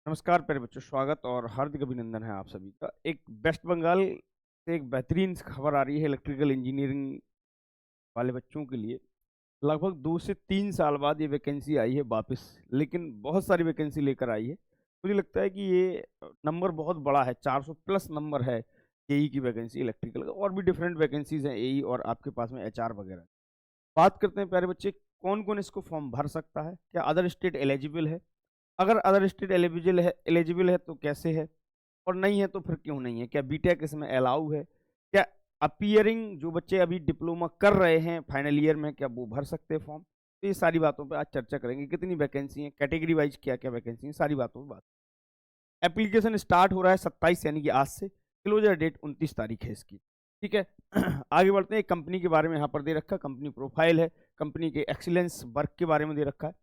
नमस्कार प्यारे बच्चों, स्वागत और हार्दिक अभिनंदन है आप सभी का। एक वेस्ट बंगाल से एक बेहतरीन खबर आ रही है इलेक्ट्रिकल इंजीनियरिंग वाले बच्चों के लिए। लगभग 2 से 3 साल बाद ये वैकेंसी आई है वापस, लेकिन बहुत सारी वैकेंसी लेकर आई है। मुझे लगता है कि ये नंबर बहुत बड़ा है, 400 प्लस नंबर है एई की वैकेंसी इलेक्ट्रिकल का। और भी डिफरेंट वैकेंसीज हैं एई और आपके पास में एचआर वगैरह। बात करते हैं प्यारे बच्चे, कौन कौन इसको फॉर्म भर सकता है, क्या अदर स्टेट एलिजिबल है, अगर अदर स्टेट एलिजिबल है तो कैसे है, और नहीं है तो फिर क्यों नहीं है, क्या बीटेक इसमें अलाउ है, क्या अपीयरिंग जो बच्चे अभी डिप्लोमा कर रहे हैं फाइनल ईयर में क्या वो भर सकते हैं फॉर्म। तो ये सारी बातों पे आज चर्चा करेंगे, कितनी वैकेंसी है, कैटेगरी वाइज क्या क्या वैकेंसी है, सारी बातों पे बात। एप्लीकेशन स्टार्ट हो रहा है 27 यानी कि आज से, क्लोजर डेट 29 तारीख है इसकी। ठीक है। आगे बढ़ते हैं। कंपनी के बारे में यहाँ पर दे रखा है, कंपनी प्रोफाइल है, कंपनी के एक्सीलेंस वर्क के बारे में दे रखा है।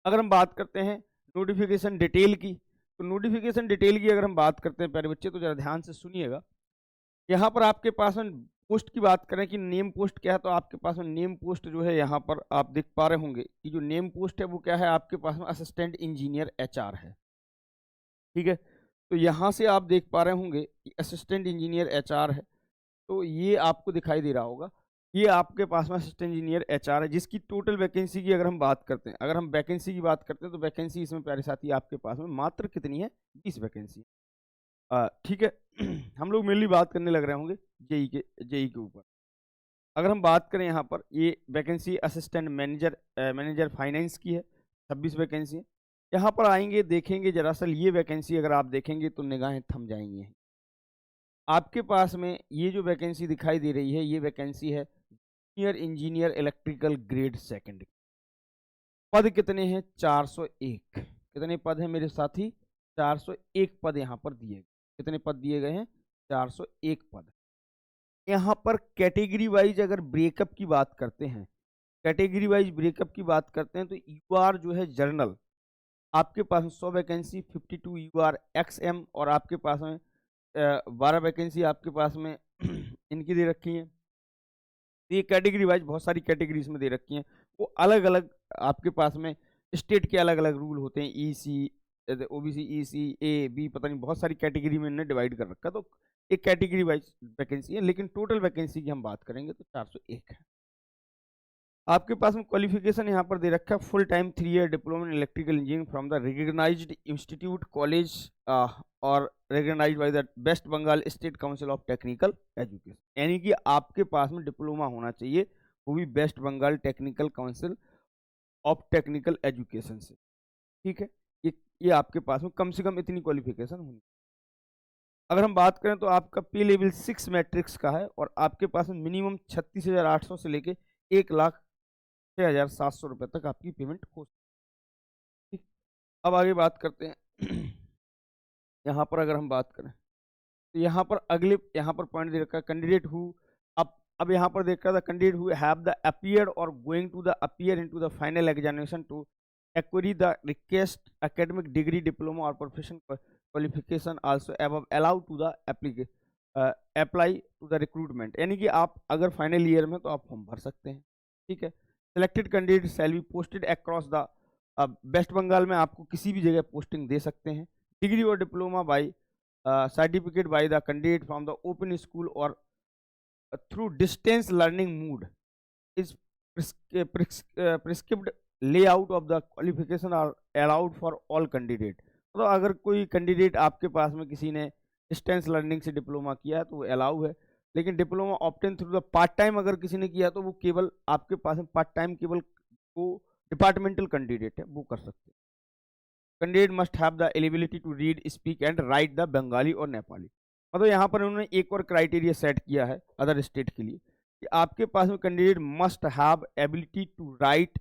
अगर हम बात करते हैं नोटिफिकेशन डिटेल की, तो नोटिफिकेशन डिटेल की अगर हम बात करते हैं प्यारे बच्चे तो जरा ध्यान से सुनिएगा। यहाँ पर आपके पास में पोस्ट की बात करें कि नेम पोस्ट क्या है, तो आपके पास में नेम पोस्ट जो है यहाँ पर आप देख पा रहे होंगे कि जो नेम पोस्ट है वो क्या है, आपके पास में असिस्टेंट इंजीनियर एचआर है। ठीक है। तो यहाँ से आप देख पा रहे होंगे कि असिस्टेंट इंजीनियर एचआर है, तो ये आपको दिखाई दे रहा होगा। ये आपके पास में असिस्टेंट इंजीनियर एचआर है, जिसकी टोटल वैकेंसी की अगर हम बात करते हैं, अगर हम वैकेंसी की बात करते हैं तो वैकेंसी इसमें प्यारे साथी आपके पास में मात्र कितनी है, 20 वैकेंसी। ठीक है। हम लोग मेनली बात करने लग रहे होंगे जेई के ऊपर। अगर हम बात करें यहाँ पर, ये वैकेंसी असिस्टेंट मैनेजर फाइनेंस की है, 26 वैकेंसी है। यहाँ पर आएंगे देखेंगे, दरअसल ये वैकेंसी अगर आप देखेंगे तो निगाहें थम जाएंगी। आपके पास में ये जो वैकेंसी दिखाई दे रही है, ये वैकेंसी है junior engineer electrical grade second. पद कितने हैं, 401। कितने पद हैं मेरे साथी, 401 पद यहाँ पर दिए गए। कितने पद दिए गए हैं, 401 पद। यहाँ पर कैटेगरी वाइज अगर ब्रेकअप की बात करते हैं, कैटेगरी वाइज ब्रेकअप की बात करते हैं तो यूआर जो है जर्नल, आपके पास में 100 वैकेंसी 52 यूआर एक्सएम, और आपके पास में 12 वैकेंसी आपके पास में इनकी दे रखी हैं। ये कैटेगरी वाइज बहुत सारी कैटेगरीज में दे रखी हैं, वो अलग अलग आपके पास में स्टेट के अलग अलग रूल होते हैं। EC, OBC, EC, A B, पता नहीं बहुत सारी कैटेगरी में इन्हें डिवाइड कर रखा। तो एक कैटेगरी वाइज वैकेंसी है, लेकिन टोटल वैकेंसी की हम बात करेंगे तो 401 है। आपके पास में क्वालिफिकेशन यहाँ पर दे रखा है, full time 3 year diploma in electrical engineering from the recognised institute college और recognised by the West Bengal state council of technical education. यानी कि आपके पास में डिप्लोमा होना चाहिए, वो भी West Bengal technical council of technical education से। ठीक है। ये आपके पास में कम से कम इतनी क्वालिफिकेशन होनी। अगर हम बात करें तो आपका पे लेवल 6 मैट्रिक्स का है, और आपके पास में मिनिमम 36,800 से लेके 1,06,700 रुपये तक आपकी पेमेंट हो सकती है। अब आगे बात करते हैं। यहाँ पर अगर हम बात करें तो यहाँ पर अगले यहाँ पर पॉइंट दे रखा है, कैंडिडेट हु, अब यहाँ पर देख रहा था, candidate who have the appear और going to the appear into the final examination to acquire the request academic degree diploma और professional qualification also above allowed to the apply to the recruitment. यानी कि आप अगर final year में तो आप form भर सकते हैं। ठीक है। Selected candidate shall be posted across the West Bengal में आपको किसी भी जगह पोस्टिंग दे सकते हैं। डिग्री और diploma by certificate by the candidate from the open school और through distance learning mode is prescript layout of the qualification are allowed for all candidate. तो अगर कोई कैंडिडेट आपके पास में किसी ने डिस्टेंस लर्निंग से डिप्लोमा किया है तो वो अलाउ है, लेकिन diploma obtained through the part time अगर किसी ने किया तो वो केवल आपके पास में पार्ट टाइम केवल वो डिपार्टमेंटल कैंडिडेट है वो कर सकते हैं। Candidate must have the eligibility to read, speak and write the Bengali और नेपाली। मतलब यहाँ पर उन्होंने एक और क्राइटेरिया सेट किया है अदर स्टेट के लिए कि आपके पास में candidate must have ability to write,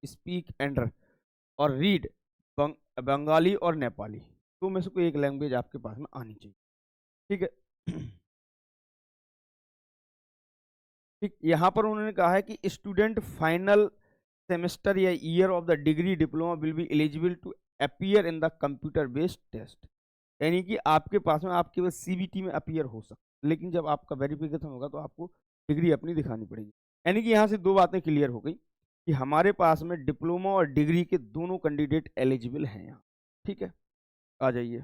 speak and और रीड बंगाली और नेपाली, तो में से कोई एक लैंग्वेज आपके पास में आनी चाहिए। ठीक है। ठीक, यहाँ पर उन्होंने कहा है कि स्टूडेंट फाइनल सेमेस्टर या year of the degree diploma will be eligible to appear in the computer based test. यानी कि आपके पास में आप केवल सीबीटी में अपीयर हो सकते, लेकिन जब आपका वेरिफिकेशन होगा तो आपको डिग्री अपनी दिखानी पड़ेगी। यानी कि यहाँ से दो बातें क्लियर हो गई कि हमारे पास में डिप्लोमा और डिग्री के दोनों कैंडिडेट एलिजिबल हैं यहाँ। ठीक है। आ जाइए,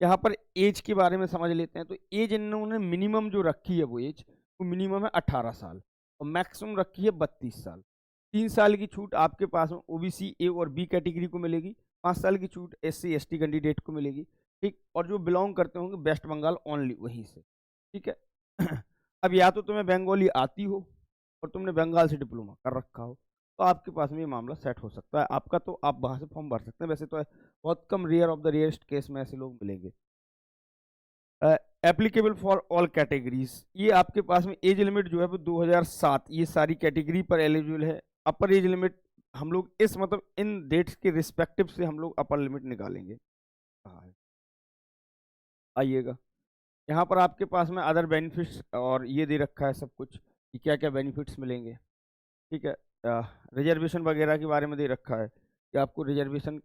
यहाँ पर एज के बारे में समझ लेते हैं। तो एज इन्होंने मिनिमम जो रखी है वो एज, वो मिनिमम है 18 साल और मैक्सिमम रखी है 32 साल। 3 साल की छूट आपके पास में ओबीसी ए और बी कैटेगरी को मिलेगी। 5 साल की छूट एससी एसटी कैंडिडेट को मिलेगी। ठीक, और जो बिलोंग करते होंगे वेस्ट बंगाल ओनली वहीं से। ठीक है। अब या तो तुम्हें बंगाली आती हो और तुमने बंगाल से डिप्लोमा कर रखा हो, तो आपके पास में ये मामला सेट हो सकता है आपका, तो आप वहां से फॉर्म भर सकते हैं। वैसे तो बहुत कम, rare of the rarest case में ऐसे लोग मिलेंगे। एप्लीकेबल फॉर ऑल कैटेगरीज, ये आपके पास में एज लिमिट जो है वो 2007 ये सारी कैटेगरी पर एलिजिबल है। अपर एज लिमिट हम लोग इस मतलब इन डेट्स के रिस्पेक्टिव से हम लोग अपर लिमिट निकालेंगे। हाँ, आइएगा, यहाँ पर आपके पास में अदर बेनिफिट्स और ये दे रखा है सब कुछ कि क्या क्या बेनिफिट्स मिलेंगे। ठीक है, रिजर्वेशन वगैरह के बारे में दे रखा है कि आपको रिजर्वेशन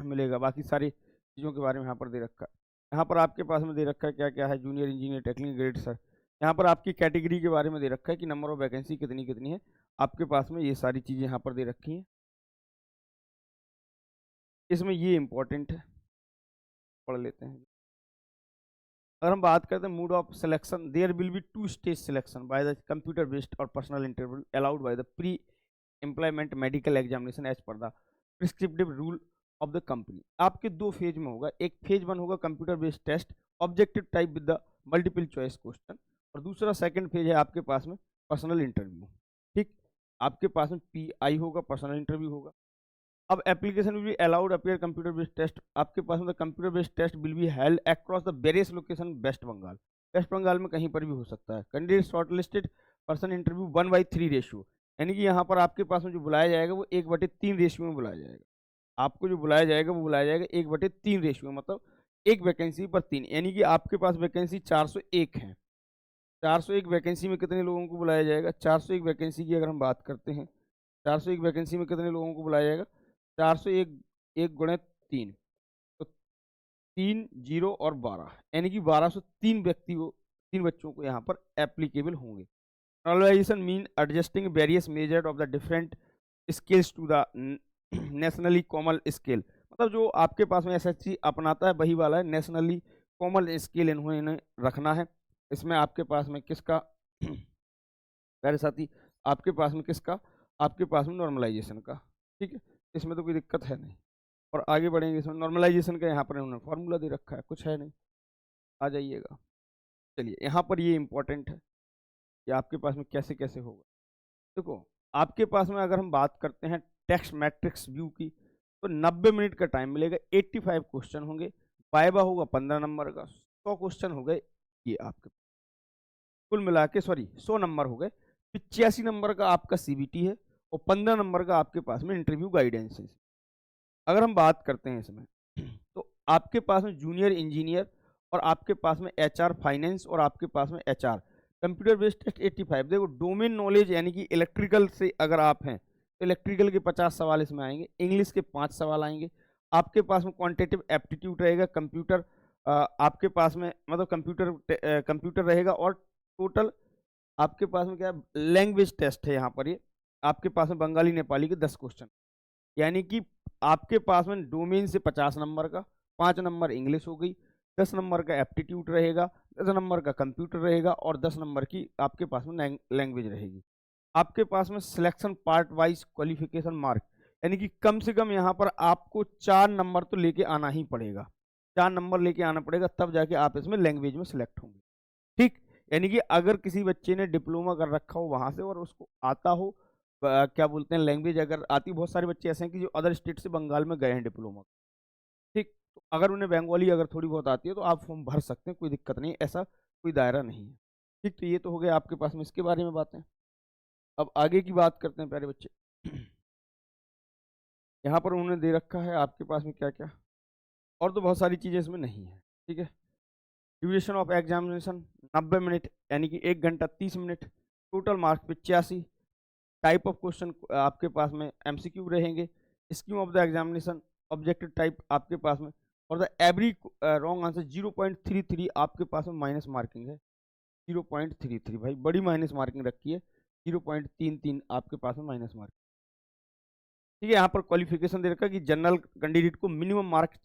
मिलेगा। बाकी सारी चीज़ों के बारे में यहाँ पर दे रखा है। यहाँ पर आपके पास में दे रखा है क्या क्या है, junior engineer technical grade sir. यहाँ पर आपकी कैटेगरी के बारे में दे रखा है कि नंबर ऑफ वैकेंसी कितनी कितनी है आपके पास में, ये सारी चीज़ें यहाँ पर दे रखी हैं। इसमें ये इंपॉर्टेंट है, पढ़ लेते हैं। अगर हम बात करते हैं mode of selection, there will be 2 stage selection by the computer based और personal interview allowed by the pre employment medical examination as per the prescriptive rule of the company. आपके 2 फेज में होगा। एक फेज 1 होगा computer based test objective type with the multiple choice question, और दूसरा second phase है आपके पास में पर्सनल इंटरव्यू। ठीक, आपके पास में PI होगा, पर्सनल इंटरव्यू होगा। अब application will be allowed appear computer based test, आपके पास में computer based test will be held across the various location West Bengal. West Bengal में कहीं पर भी हो सकता है। Candidate shortlisted person interview 1/3 ratio, यानी कि यहाँ पर आपके पास में जो बुलाया जाएगा वो 1/3 रेशियो में बुलाया जाएगा। आपको जो बुलाया जाएगा वो बुलाया जाएगा 1/3 रेशियो में, मतलब एक वैकेंसी पर 3, यानी कि आपके पास वैकेंसी 401 है। 401 वैकेंसी में कितने लोगों को बुलाया जाएगा? 401 वैकेंसी की अगर हम बात करते हैं, 401 वैकेंसी में कितने लोगों को बुलाया जाएगा? 401 1 गुणे 3, तो 3 0 और 12, यानी कि 1203 व्यक्ति को, 3 बच्चों को यहाँ पर एप्लीकेबल होंगे। Normalization mean adjusting various measure of the different scales to the nationally common scale, मतलब जो आपके पास में SHG अपनाता है वही वाला है, नेशनली कॉमन स्केल इन्होंने रखना है। इसमें आपके पास में किसका प्यारे साथी, आपके पास में किसका, आपके पास में नॉर्मलाइजेशन का। ठीक है, इसमें तो कोई दिक्कत है नहीं। और आगे बढ़ेंगे, इसमें नॉर्मलाइजेशन का यहाँ पर इन्होंने फॉर्मूला दे रखा है, कुछ है नहीं। आ जाइएगा, चलिए यहाँ पर ये इंपॉर्टेंट है कि आपके पास में कैसे कैसे होगा। देखो, आपके पास में अगर हम बात करते हैं टेक्स्ट मैट्रिक्स व्यू की, तो 90 मिनट का टाइम मिलेगा। 85 क्वेश्चन होंगे, वाइवा होगा 15 नंबर का, 100 क्वेश्चन हो गए ये आपके, कुल मिला के सॉरी 100 नंबर हो गए। 85 नंबर का आपका CBT है और 15 नंबर का आपके पास में इंटरव्यू गाइडेंस है। अगर हम बात करते हैं इसमें, तो आपके पास में जूनियर इंजीनियर और आपके पास में HR फाइनेंस और आपके पास में HR कंप्यूटर बेस्ड टेस्ट 85। देखो, डोमेन नॉलेज यानी कि इलेक्ट्रिकल से अगर आप हैं तो इलेक्ट्रिकल के 50 सवाल इसमें आएंगे, इंग्लिश के 5 सवाल आएंगे। आपके पास में क्वांटिटेटिव एप्टीट्यूड रहेगा, कंप्यूटर आपके पास में मतलब कंप्यूटर रहेगा, और टोटल आपके पास में क्या लैंग्वेज टेस्ट है यहाँ पर। ये आपके पास में बंगाली नेपाली के 10 क्वेश्चन, यानी कि आपके पास में डोमेन से 50 नंबर का, 5 नंबर इंग्लिश हो गई, 10 नंबर का एप्टीट्यूड रहेगा, 10 नंबर का कंप्यूटर रहेगा, और 10 नंबर की आपके पास में लैंग्वेज रहेगी। आपके पास में selection part wise qualification mark, यानी कि कम से कम यहाँ पर आपको 4 नंबर तो लेके आना ही पड़ेगा। 4 नंबर लेके आना पड़ेगा, तब जाके आप इसमें लैंग्वेज में सिलेक्ट होंगे। ठीक, यानी कि अगर किसी बच्चे ने डिप्लोमा कर रखा हो वहां से और उसको आता हो क्या बोलते हैं लैंग्वेज अगर आती, बहुत सारे बच्चे ऐसे हैं कि जो अदर स्टेट से बंगाल में गए हैं डिप्लोमा। ठीक, तो अगर उन्हें बंगाली अगर थोड़ी बहुत आती है तो आप फॉर्म भर सकते हैं, कोई दिक्कत नहीं, ऐसा कोई दायरा नहीं है। ठीक, तो ये तो हो गया आपके पास में इसके बारे में बातें। अब आगे की बात करते हैं प्यारे बच्चे। यहाँ पर उन्होंने दे रखा है आपके पास में क्या क्या, और तो बहुत सारी चीज़ें इसमें नहीं है। ठीक है, ड्यूरेशन ऑफ एग्जामिनेशन 90 मिनट, यानी कि 1 घंटा 30 minute, total marks 85, type of question आपके पास में MCQ रहेंगे, scheme of the examination objective type आपके पास में, और द एवरी रॉन्ग आंसर 0.33 आपके पास में माइनस मार्किंग है। 0.33 भाई बड़ी माइनस मार्किंग रखी है, 0.33 आपके पास में माइनस मार्किंग। ठीक है, यहाँ पर क्वालिफिकेशन दे रखा है कि जनरल कैंडिडेट को मिनिमम मार्क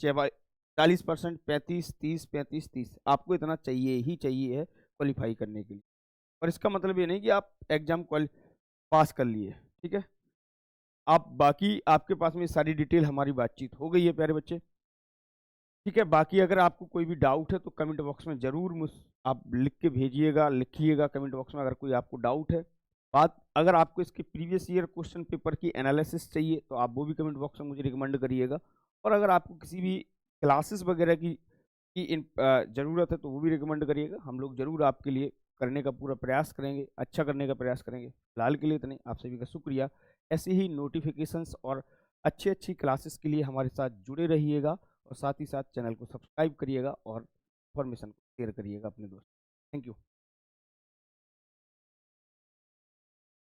40%, 35, 30, 35, 30 आपको इतना चाहिए ही चाहिए है क्वालिफाई करने के लिए। और इसका मतलब ये नहीं कि आप एग्जाम पास कर लिए, ठीक है। आप बाकी आपके पास में सारी डिटेल हमारी बातचीत हो गई है प्यारे बच्चे, ठीक है। बाकी अगर आपको कोई भी डाउट है तो कमेंट बॉक्स में जरूर आप लिख के भेजिएगा, लिखिएगा कमेंट बॉक्स में अगर कोई आपको डाउट है। बात अगर आपको इसके प्रीवियस ईयर क्वेश्चन पेपर की एनालिसिस चाहिए तो आप वो भी कमेंट बॉक्स में मुझे रिकमेंड करिएगा। और अगर आपको किसी भी क्लासेस वगैरह की ज़रूरत है तो वो भी रिकमेंड करिएगा। हम लोग जरूर आपके लिए करने का पूरा प्रयास करेंगे, अच्छा करने का प्रयास करेंगे। फिलहाल के लिए इतने, आप सभी का शुक्रिया। ऐसे ही नोटिफिकेशंस और अच्छी अच्छी क्लासेस के लिए हमारे साथ जुड़े रहिएगा और साथ ही साथ चैनल को सब्सक्राइब करिएगा और इन्फॉर्मेशन को शेयर करिएगा अपने दोस्तों। Thank you.